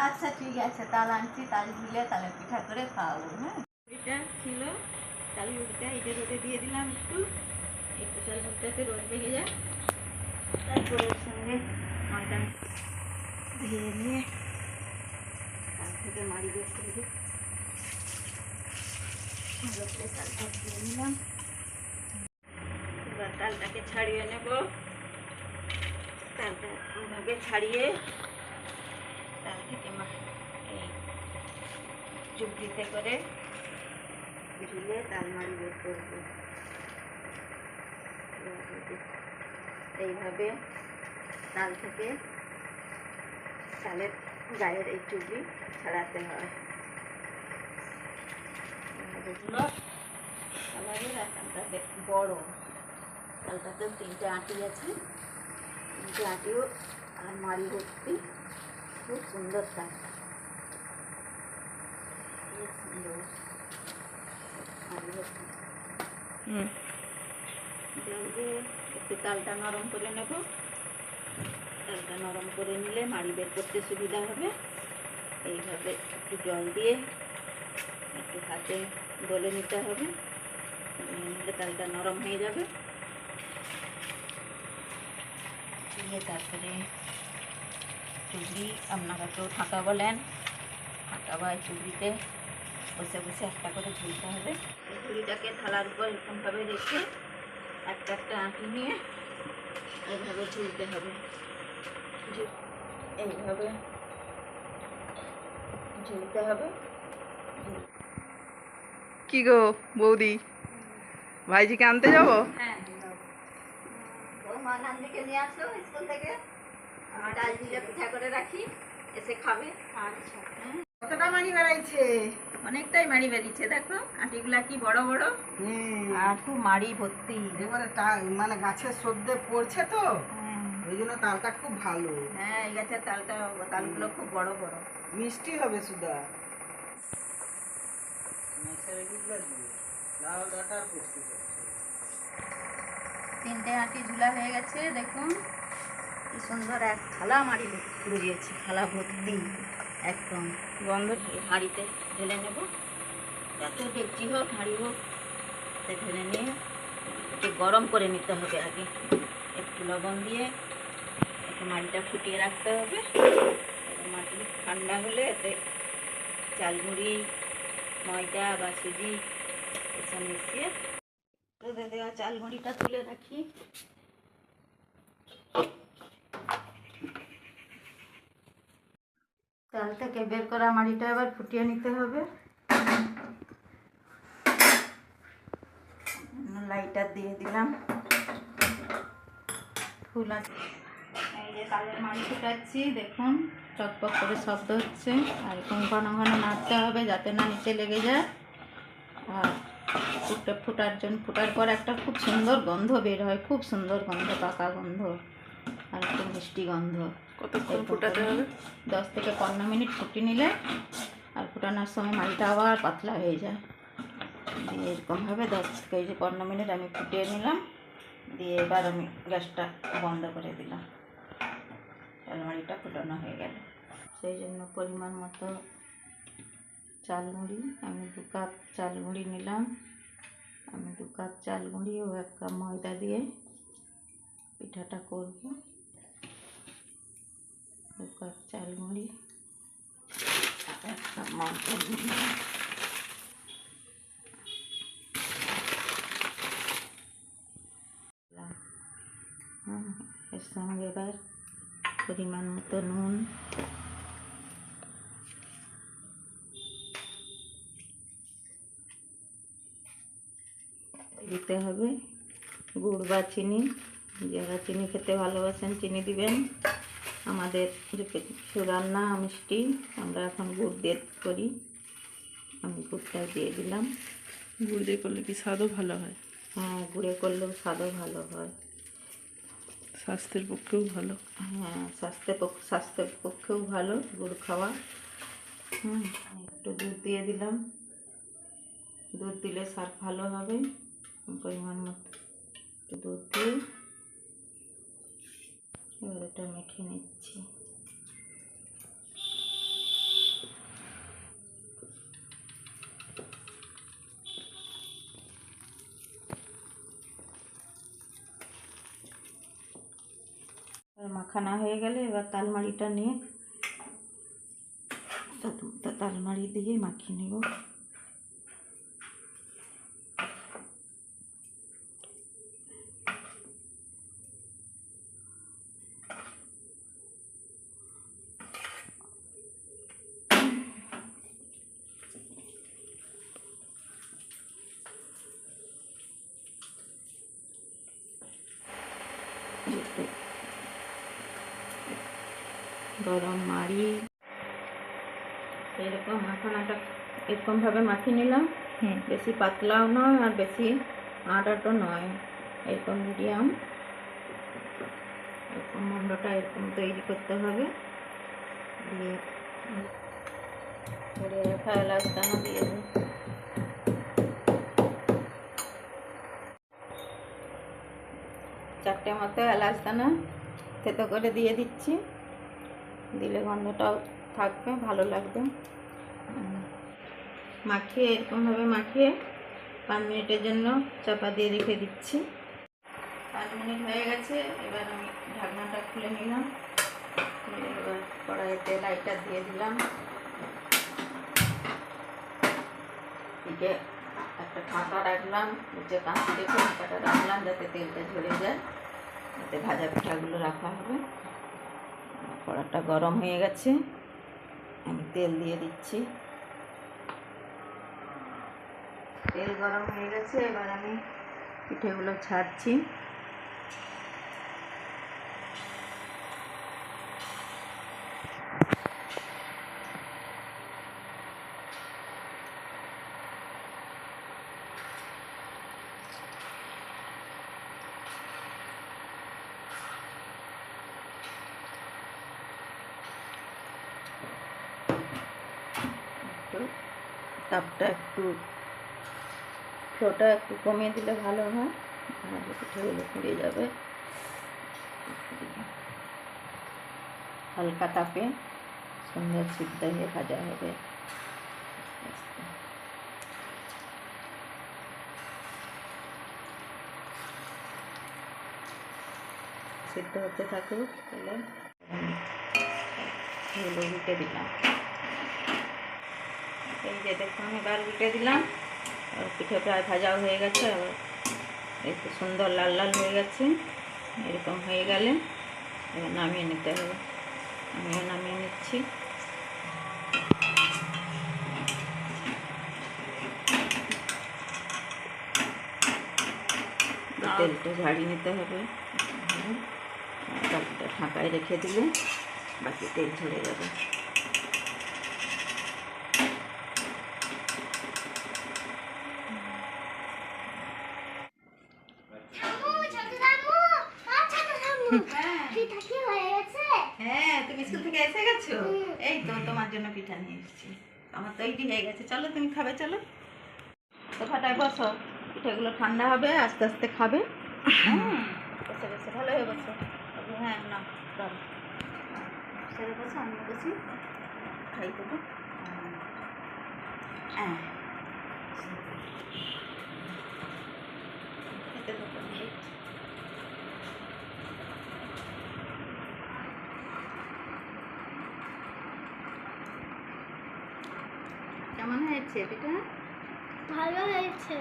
আচ্ছা ঠিক আছে, তাল আনছি, তাল ঝুলে তালে পিঠা করে খাওয়াবো। হ্যাঁ, এটা ছিল তাল মুড়িটা, এটা রোদে দিয়ে দিলাম একটু একটু তাল মুড়িটাতে রোদ লেগে যায়। তারপরে ওর সঙ্গে ময়দা ধুয়ে নিয়ে তাল থেকে মাড়ি বের করে দিই, ভালো করে তালটা ধুয়ে নিলাম। এবার তালটাকে ছাড়িয়ে নেব। তালটা ওইভাবে ছাড়িয়ে তাল থেকে এই চুবড়িতে করে ঝুলে তাল মাড়ি বের করবো। এইভাবে তাল থেকে তালের গায়ের এই চুবড়ি ছাড়াতে হয়। তালের তালটা বড়, তালটাতেও 3টে আঁটি আছে, 3টে আঁটিও আর মাড়ি ভর্তি, খুব সুন্দর তাল, খুব সুন্দর মাড়ি ভর্তি। একটু তালটা নরম করে নেব। তালটা নরম করে নিলে মাড়ি বের করতে সুবিধা হবে। এইভাবে একটু জল দিয়ে একটু হাতে ডলে নিতে হবে, নিলে তালটা নরম হয়ে যাবে। দিয়ে তারপরে চুবড়ি, আপনারা কেউ ঠাঁকা বলেন, ঠাঁকা বা চুবড়িতে বসে বসে একটা করে ঝুলতে হবে। ঝুড়িটাকে থালার উপর এরকমভাবে রেখে একটা একটা আঁটি নিয়ে এইভাবে ঝুলতে হবে। এইভাবে ঝুলতে হবে। কি গো বৌদি, ভাইজিকে আনতে যাবো? হ্যাঁ, বৌমা নান্দিকে নিয়ে আসো স্কুল থেকে, আমি ডাল ভিজে পিঠা করে রাখি, এসে খাবে। আচ্ছা, কতটা মাড়ি বেড়াইছে? অনেকটাই মাড়ি বেরিয়েছে, দেখো আঁটিগুলা কি বড় বড়, আর খুব মাড়ি ভর্তি। এবারে মানে গাছের সদ্যে পড়ছে তো, ওই জন্য তালটা খুব ভালো। হ্যাঁ, এই গাছের তালগুলো খুব বড় বড়, মিষ্টি হবে সুধা। তিনটে আঁটি ঝুলা হয়ে গেছে, দেখুন কি সুন্দর এক থালা মাড়ি বেরিয়েছে, থালা ভর্তি একদম। গন্ধ হাঁড়িতে ঢেলে নেব, যত ডেকচি হোক হাঁড়ি হোক ঢেলে নিয়ে একটু গরম করে নিতে হবে। আগে একটু লবণ দিয়ে একটু মাটিটা ফুটিয়ে রাখতে হবে। মাটি ঠান্ডা হলে এতে চালমুড়ি, ময়দা বা সুজি এসব মিশিয়ে রোদে দেওয়া চালমুড়িটা তুলে রাখি। চাল থেকে বের করা মাড়িটা এবার ফুটিয়ে নিতে হবে। লাইটার দিয়ে দিলাম, ফুল আছে। এই যে তালের মাড়ি ফুটাচ্ছি, দেখুন চকপক করে শব্দ হচ্ছে, আর এরকম ঘন ঘন নাড়তে হবে যাতে না নিচে লেগে যায়। আর ফুটার পর একটা খুব সুন্দর গন্ধ বের হয়, খুব সুন্দর গন্ধ, পাকা গন্ধ আর খুব মিষ্টি গন্ধ। কতক্ষণ ফুটাতে হবে? 10 থেকে 15 মিনিট ফুটিয়ে নিলে, আর ফুটানোর সময় মাড়িটা আবার পাতলা হয়ে যায়। দিয়ে এরকমভাবে 10 থেকে 15 মিনিট আমি ফুটিয়ে নিলাম, দিয়ে এবার আমি গ্যাসটা বন্ধ করে দিলাম। চালমুড়িটা ফুটানো হয়ে গেল। সেই জন্য পরিমাণ মতো চালমুড়ি, আমি 2 কাপ চালমুড়ি নিলাম। আমি 2 কাপ চালমুড়ি ও 1 কাপ ময়দা দিয়ে পিঠাটা করব। 2 কাপ চালমুড়ি আর 1 কাপ ময়দা দিলাম। এর সঙ্গে এবার পরিমাণ মতো নুন, দিতে হবে গুড় বা চিনি, যারা চিনি খেতে ভালোবাসেন চিনি দিবেন। আমাদের সুগার না মিষ্টি, আমরা এখন গুড় দিয়ে করি, আমি গুড়টা দিয়ে দিলাম। গুড় দিয়ে করলে কি স্বাদও ভালো হয়? হ্যাঁ, গুঁড়ে করলেও স্বাদও ভালো হয়, স্বাস্থ্যের পক্ষেও ভালো। হ্যাঁ, স্বাস্থ্যের পক্ষেও ভালো গুড় খাওয়া। একটু দুধ দিয়ে দিলাম, দুধ দিলে স্বাদ ভালো হবে। পরিমাণ মতো দুধ দিয়ে এবার এটা মেখে নিচ্ছি। মাখানা হয়ে গেলে এবার তালমাড়িটা নিয়ে তালমাড়ি দিয়ে মাখিয়ে নেব। গরম মাড়ি এরকম মাখানাটা এরকমভাবে মাখিয়ে নিলাম। বেশি পাতলাও নয় আর বেশি আটাটো নয়, এরকম মিডিয়াম। এরকম মন্ডটা এরকম তৈরি করতে হবে। দিয়ে ধরে রাখা এলাচ দানা দিয়ে দেব। চারটে মতো এলাচ দানা থেতো করে দিয়ে দিচ্ছি, দিলে গন্ধটাও থাকবে, ভালো লাগবে। মাখিয়ে এরকমভাবে মাখিয়ে 5 মিনিটের জন্য চাপা দিয়ে রেখে দিচ্ছি। 5 মিনিট হয়ে গেছে, এবার আমি ঢাকনাটা খুলে নিলাম। এবার কড়াইতে লাইটার দিয়ে দিলাম। এদিকে একটা ঢাকা রাখলাম, নিচে কাঁচি রেখে ঢাকাটা রাখলাম যাতে তেলটা ঝরে যায়, যাতে ভাজা পিঠাগুলো রাখা হবে। কড়াটা গরম হয়ে গেছে, আমি তেল দিয়ে দিচ্ছি। তেল গরম হয়ে গেছে, এবার আমি পিঠেগুলো ছাড়ছি। তাপটা একটু ফ্লোটা একটু কমিয়ে দিলে ভালো হয়, নাহলে পিঠেগুলো পুড়ে যাবে। হালকা তাপে সুন্দর সিদ্ধ হয়ে ভাজা হবে। সিদ্ধ হতে থাকুক, তাহলে এগুলো উল্টে দিলাম। এই যে দেখুন, এবার উল্টে দিলাম। আর পিঠে প্রায় ভাজাও হয়ে গেছে, আবার একটু সুন্দর লাল লাল হয়ে গেছে। এরকম হয়ে গেলে এবার নামিয়ে নিতে হবে। আমিও নামিয়ে নিচ্ছি। তেলটা ঝাড়িয়ে নিতে হবে, বাকিটা ঢাকায় রেখে দিলে বাকি তেল ঝরে যাবে। হ্যাঁ, তুমি স্কুল থেকে এসে গেছো? এই তো তোমার জন্য পিঠা নিয়ে এসেছি। আমার তৈরি হয়ে গেছে, চলো তুমি খাবে। চলো সোফাটায় বসো, পিঠেগুলো ঠান্ডা হবে, আস্তে আস্তে খাবে। হ্যাঁ, বসে বসে ভালো হয়ে বসো। হ্যাঁ না, সেরে বসো, আমি বসি, খাই দেবো। হ্যাঁ, খেতে দেবো। কেমন হয়েছে পিঠা? ভালো হয়েছে।